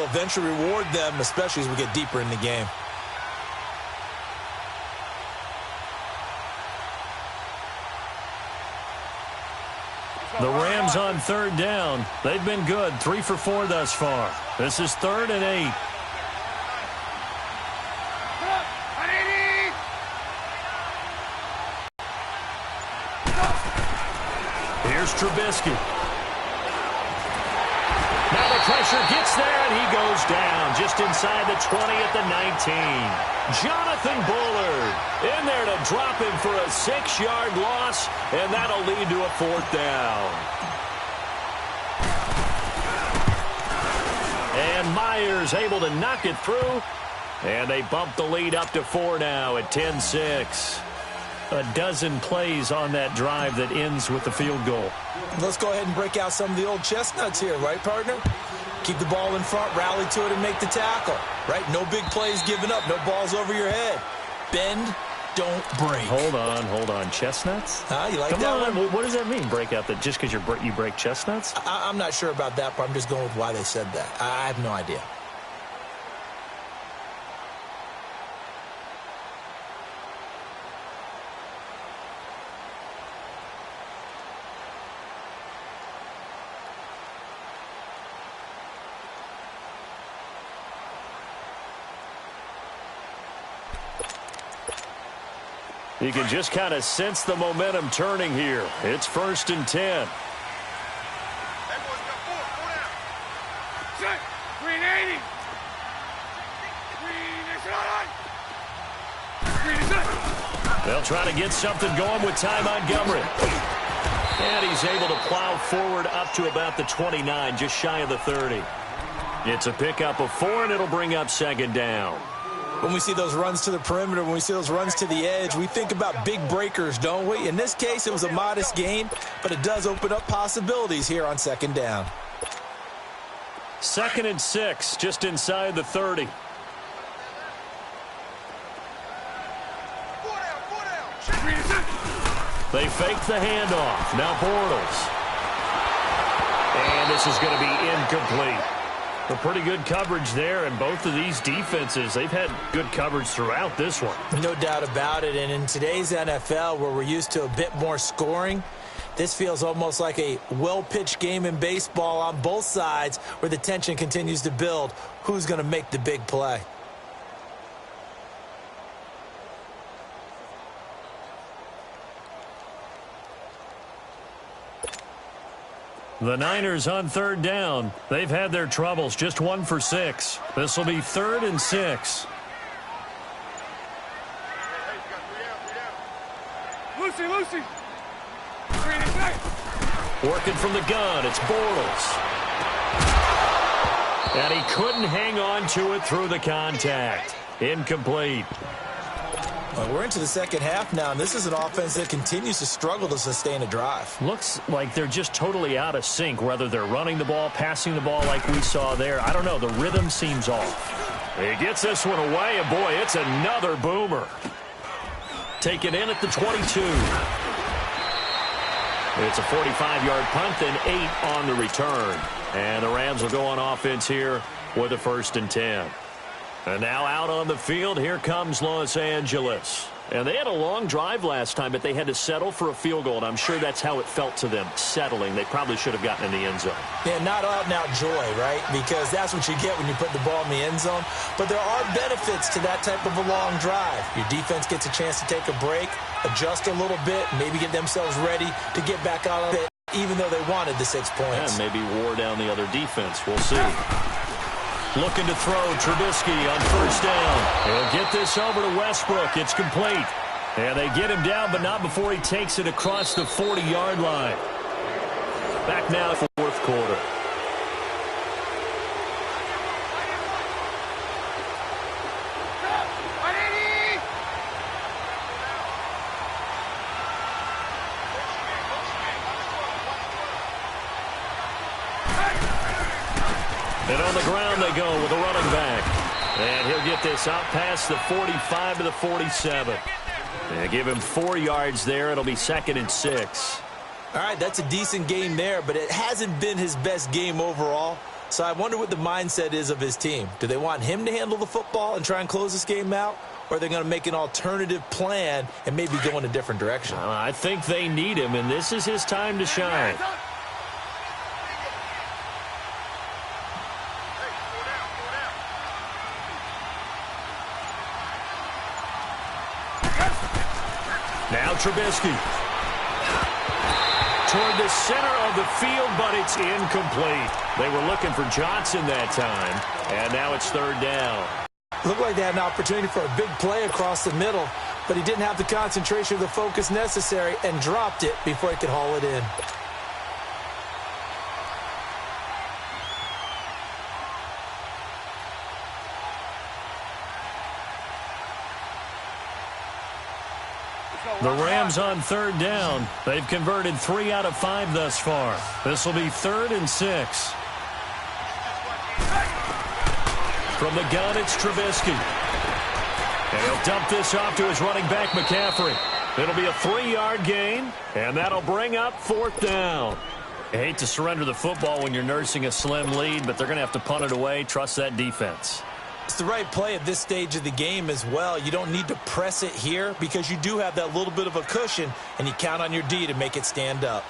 eventually reward them, especially as we get deeper in the game. The Rams on third down. They've been good, 3 for 4 thus far. This is 3rd and 8. Here's Trubisky. Now the pressure gets there, and he goes down just inside the 20 at the 19. Jonathan Bullard in there to drop him for a 6-yard loss, and that'll lead to a 4th down. And Myers able to knock it through, and they bump the lead up to 4 now at 10-6. A dozen plays on that drive that ends with the field goal. Let's go ahead and break out some of the old chestnuts here, right, partner? Keep the ball in front, rally to it, and make the tackle, right? No big plays given up, no balls over your head. Bend, don't break. Hold on. Chestnuts? You like Come that on. one? What does that mean, break out? That just because you break chestnuts? I'm not sure about that, but I'm just going with why they said that. I have no idea. You can just kind of sense the momentum turning here. It's 1st and 10. They'll try to get something going with Ty Montgomery. And he's able to plow forward up to about the 29, just shy of the 30. It's a pickup of 4, and it'll bring up 2nd down. When we see those runs to the perimeter, when we see those runs to the edge, we think about big breakers, don't we? In this case, it was a modest gain, but it does open up possibilities here on 2nd down. 2nd and 6, just inside the 30. They fake the handoff. Now Bortles. And this is going to be incomplete. A pretty good coverage there, and both of these defenses, they've had good coverage throughout this one. No doubt about it, and in today's NFL, where we're used to a bit more scoring, this feels almost like a well-pitched game in baseball on both sides where the tension continues to build. Who's going to make the big play? The Niners on 3rd down. They've had their troubles, just 1 for 6. This will be 3rd and 6. Lucy. Working from the gun, it's Bortles. And he couldn't hang on to it through the contact. Incomplete. Well, we're into the 2nd half now, and this is an offense that continues to struggle to sustain a drive. Looks like they're just totally out of sync, whether they're running the ball, passing the ball like we saw there. I don't know. The rhythm seems off. He gets this one away, and boy, it's another boomer. Taken in at the 22. It's a 45-yard punt, then 8 on the return. And the Rams will go on offense here with a 1st and 10. And now out on the field, here comes Los Angeles. And they had a long drive last time, but they had to settle for a field goal, and I'm sure that's how it felt to them, settling. They probably should have gotten in the end zone. Yeah, not out-and-out joy, right? Because that's what you get when you put the ball in the end zone. But there are benefits to that type of a long drive. Your defense gets a chance to take a break, adjust a little bit, maybe get themselves ready to get back out of it, even though they wanted the 6 points. And maybe wore down the other defense. We'll see. Looking to throw, Trubisky on 1st down. He'll get this over to Westbrook. It's complete. And they get him down, but not before he takes it across the 40-yard line. Back now, 4th quarter. And on the ground they go with a running back. And he'll get this out past the 45 to the 47. And give him 4 yards there. It'll be 2nd and 6. All right, that's a decent game there, but it hasn't been his best game overall. So I wonder what the mindset is of his team. Do they want him to handle the football and try and close this game out? Or are they going to make an alternative plan and maybe go in a different direction? I think they need him, and this is his time to shine. Now Trubisky. Toward the center of the field, but it's incomplete. They were looking for Johnson that time, and now it's third down. Looked like they had an opportunity for a big play across the middle, but he didn't have the concentration or the focus necessary and dropped it before he could haul it in. The Rams on third down. They've converted 3 out of 5 thus far. This will be 3rd and 6. From the gun, it's Trubisky. And he'll dump this off to his running back, McCaffrey. It'll be a 3-yard gain, and that'll bring up 4th down. I hate to surrender the football when you're nursing a slim lead, but they're going to have to punt it away. Trust that defense. It's the right play at this stage of the game as well. You don't need to press it here because you do have that little bit of a cushion, and you count on your D to make it stand up.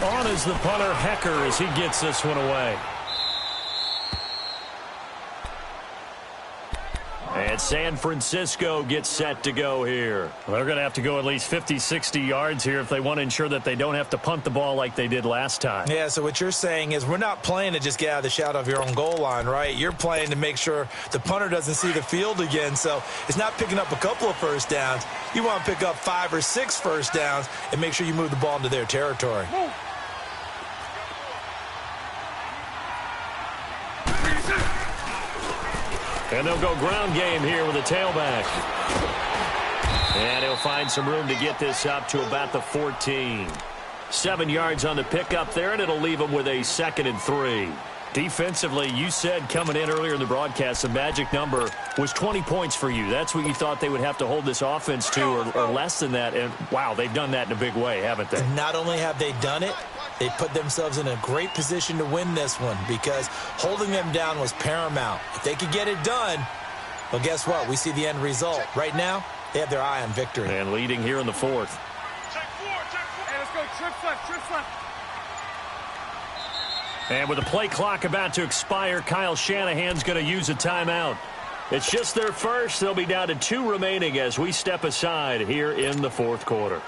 On is the punter, Hecker, as he gets this one away. And San Francisco gets set to go here. They're going to have to go at least 50, 60 yards here if they want to ensure that they don't have to punt the ball like they did last time. Yeah, so what you're saying is we're not playing to just get out of the shadow of your own goal line, right? You're playing to make sure the punter doesn't see the field again. So it's not picking up a couple of first downs. You want to pick up 5 or 6 first downs and make sure you move the ball into their territory. And they'll go ground game here with a tailback. And he'll find some room to get this up to about the 14. 7 yards on the pickup there, and it'll leave him with a 2nd and 3. Defensively, you said coming in earlier in the broadcast, the magic number was 20 points for you. That's what you thought they would have to hold this offense to, or less than that. And, wow, they've done that in a big way, haven't they? Not only have they done it, they put themselves in a great position to win this one because holding them down was paramount. If they could get it done, well, guess what? We see the end result. Right now, they have their eye on victory. And leading here in the 4th. Hey, let's go. Trips left. And with the play clock about to expire, Kyle Shanahan's going to use a timeout. It's just their first. They'll be down to 2 remaining as we step aside here in the 4th quarter.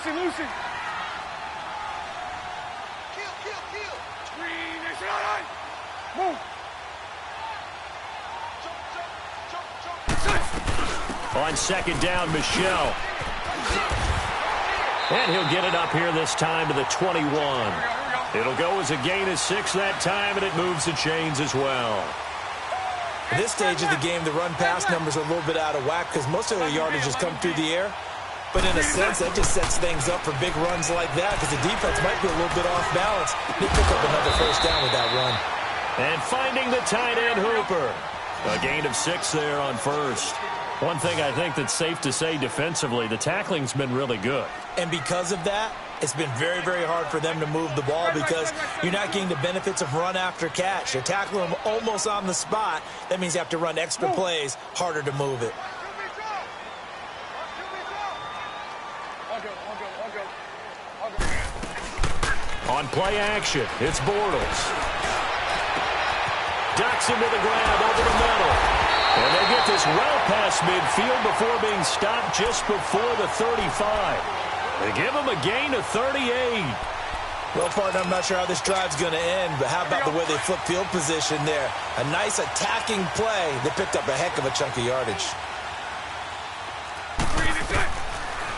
Lucy. Kill. Screen. Move. Jump. On 2nd down, Michelle. And he'll get it up here this time to the 21. It'll go as a gain of 6 that time, and it moves the chains as well. At this stage of the game, the run-pass numbers are a little bit out of whack because most of their yardage has come through the air. But in a sense, that just sets things up for big runs like that because the defense might be a little bit off balance. They pick up another first down with that run. And finding the tight end, Hooper. A gain of 6 there on first. One thing I think that's safe to say defensively, the tackling's been really good. And because of that, it's been very, very hard for them to move the ball because you're not getting the benefits of run after catch. You're tackling them almost on the spot. That means you have to run extra plays, harder to move it. On play action, it's Bortles. Ducks him to the ground over the middle. And they get this well past midfield before being stopped just before the 35. They give him a gain of 38. Well, partner, I'm not sure how this drive's going to end, but how about the way they flip field position there? A nice attacking play. They picked up a heck of a chunk of yardage.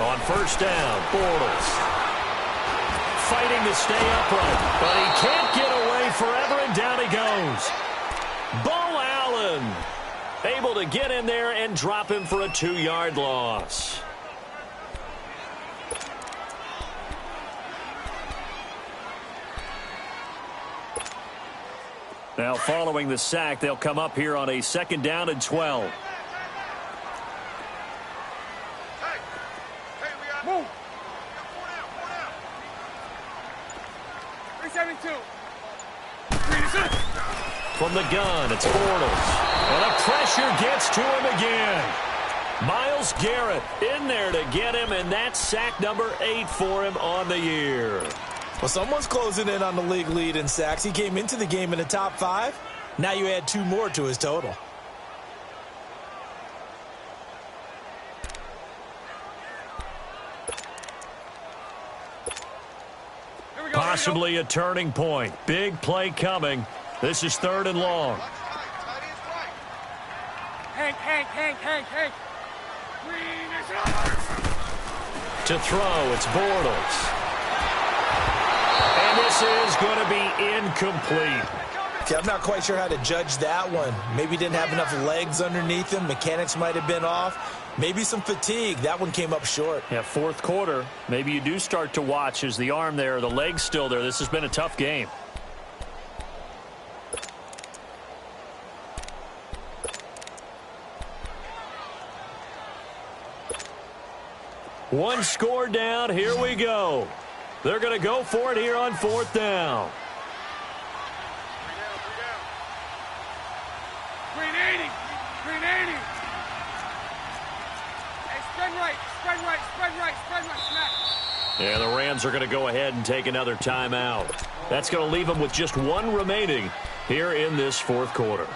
On first down, Bortles. Fighting to stay upright, but he can't get away forever, and down he goes. Bo Allen able to get in there and drop him for a 2-yard loss. Now following the sack, they'll come up here on a 2nd down and 12. Move. 372. From the gun, it's Bortles. And the pressure gets to him again. Myles Garrett in there to get him, and that's sack number 8 for him on the year. Well, someone's closing in on the league lead in sacks. He came into the game in the top 5. Now you add 2 more to his total. Possibly a turning point. Big play coming. This is 3rd and long. Hank. To throw, it's Bortles. And this is going to be incomplete. Okay, I'm not quite sure how to judge that one. Maybe didn't have enough legs underneath him. Mechanics might have been off. Maybe some fatigue. That one came up short. Yeah, 4th quarter. Maybe you do start to watch as the arm there, the leg's still there. This has been a tough game. One score down. Here we go. They're going to go for it here on 4th down. 380. Hey, spread right, snap. Yeah, the Rams are going to go ahead and take another timeout. That's going to leave them with just 1 remaining here in this 4th quarter.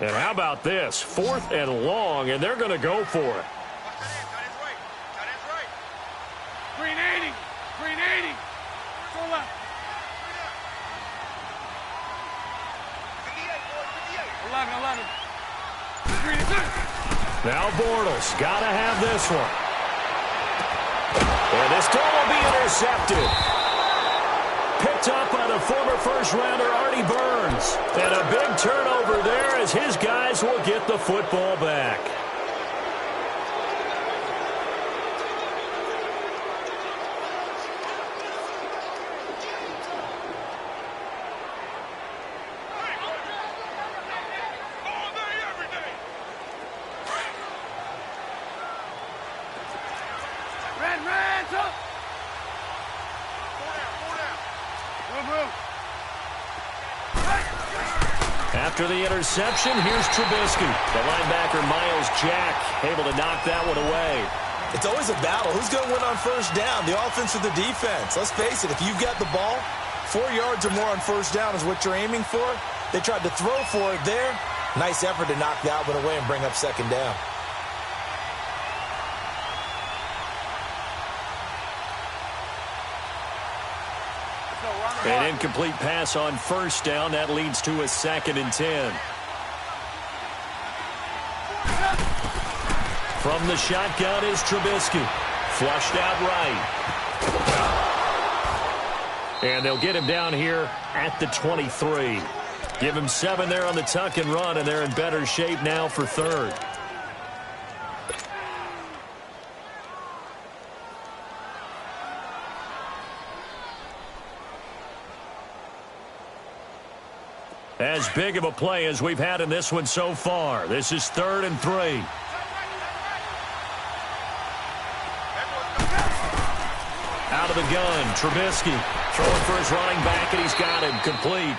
And how about this? 4th and long, and they're going to go for it. 380. Go left. 11. 382. Now Bortles got to have this one. And this throw will be intercepted. Picked up by the former first-rounder Artie Burns. And a big turnover there as his guys will get the football back. After the interception, here's Trubisky. The linebacker, Myles Jack, able to knock that one away. It's always a battle. Who's going to win on 1st down, the offense or the defense? Let's face it, if you've got the ball, 4 yards or more on 1st down is what you're aiming for. They tried to throw for it there. Nice effort to knock that one away and bring up 2nd down. An incomplete pass on 1st down. That leads to a 2nd and 10. From the shotgun is Trubisky. Flushed out right. And they'll get him down here at the 23. Give him 7 there on the tuck and run, and they're in better shape now for 3rd. As big of a play as we've had in this one so far. This is 3rd and 3. Out of the gun, Trubisky throwing for his running back, and he's got him complete.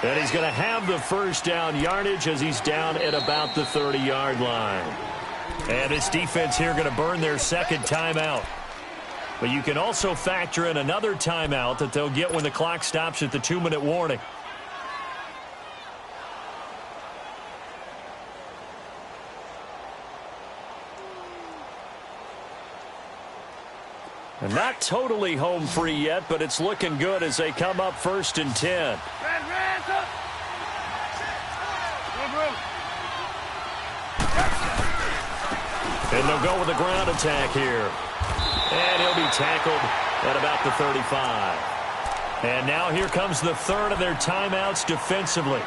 And he's going to have the 1st down yardage as he's down at about the 30-yard line. And this defense here going to burn their 2nd timeout. But you can also factor in another timeout that they'll get when the clock stops at the 2-minute warning. And not totally home free yet, but it's looking good as they come up 1st and 10. And they'll go with a ground attack here. And he'll be tackled at about the 35. And now here comes the third of their timeouts defensively.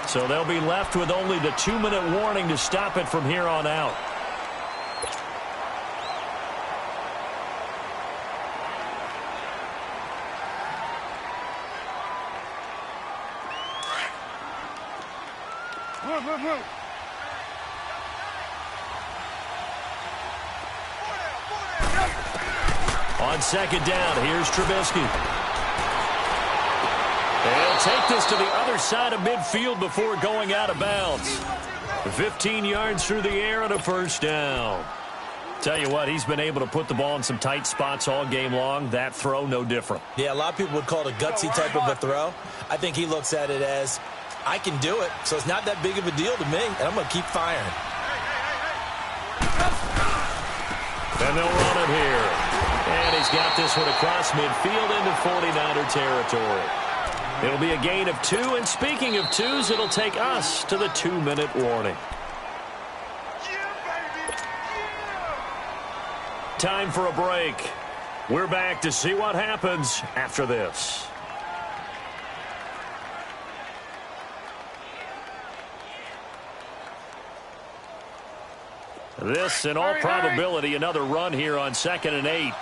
So they'll be left with only the 2-minute warning to stop it from here on out. Move. On 2nd down, here's Trubisky. They'll take this to the other side of midfield before going out of bounds. 15 yards through the air and a 1st down. Tell you what, he's been able to put the ball in some tight spots all game long. That throw, no different. Yeah, a lot of people would call it a gutsy type of a throw. I think he looks at it as, I can do it, so it's not that big of a deal to me, and I'm going to keep firing. And they'll run it here. And he's got this one across midfield into 49er territory. It'll be a gain of 2, and speaking of 2s, it'll take us to the 2-minute warning. Time for a break. We're back to see what happens after this. This, in all probability, another run here on 2nd and 8.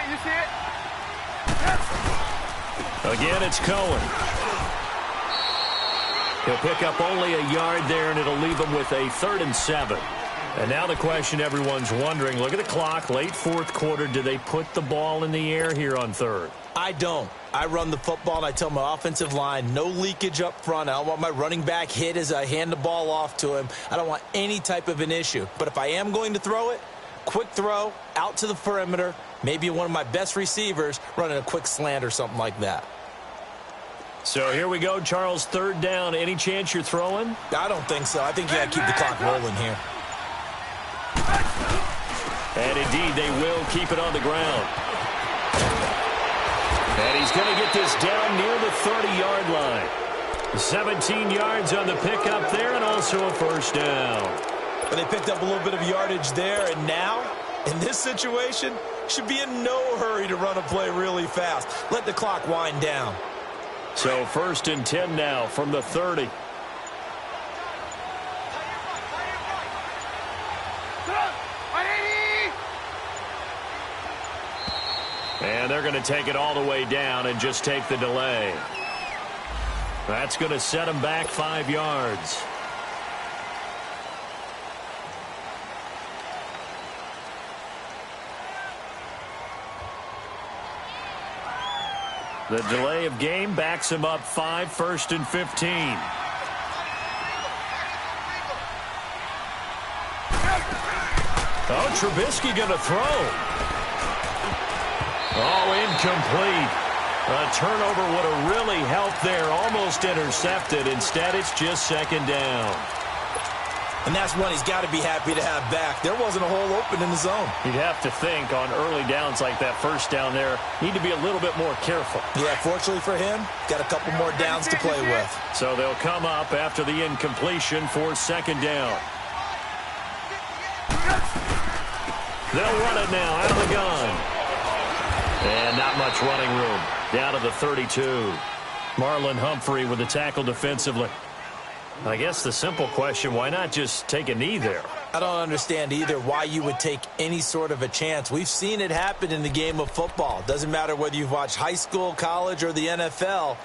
You see it? Again, it's Cohen. He'll pick up only a yard there, and it'll leave him with a 3rd and 7. And now the question everyone's wondering, look at the clock, late 4th quarter, do they put the ball in the air here on 3rd? I don't. I run the football, and I tell my offensive line, no leakage up front. I don't want my running back hit as I hand the ball off to him. I don't want any type of an issue. But if I am going to throw it, quick throw, out to the perimeter, maybe one of my best receivers running a quick slant or something like that. So here we go, Charles, 3rd down. Any chance you're throwing? I don't think so. I think you got to keep the clock rolling here. And indeed, they will keep it on the ground. And he's going to get this down near the 30-yard line. 17 yards on the pickup there, and also a 1st down. But they picked up a little bit of yardage there, and now, in this situation, should be in no hurry to run a play really fast. Let the clock wind down. So 1st and 10 now from the 30. And they're going to take it all the way down and just take the delay. That's going to set them back 5 yards. The delay of game backs him up 5, 1st and 15. Oh, Trubisky going to throw. Oh, incomplete. A turnover would have really helped there. Almost intercepted. Instead, it's just 2nd down. And that's one he's got to be happy to have back. There wasn't a hole open in the zone. You'd have to think on early downs like that 1st down there, need to be a little bit more careful. Yeah, fortunately for him, got a couple more downs to play with. So they'll come up after the incompletion for 2nd down. They'll run it now out of the gun. And not much running room. Down to the 32. Marlon Humphrey with the tackle defensively. I guess the simple question, why not just take a knee there? I don't understand either why you would take any sort of a chance. We've seen it happen in the game of football. Doesn't matter whether you've watched high school, college, or the NFL.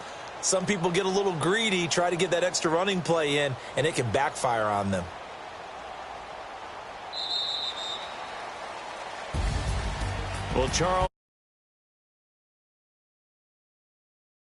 Some people get a little greedy, try to get that extra running play in, and it can backfire on them. Well, Charles,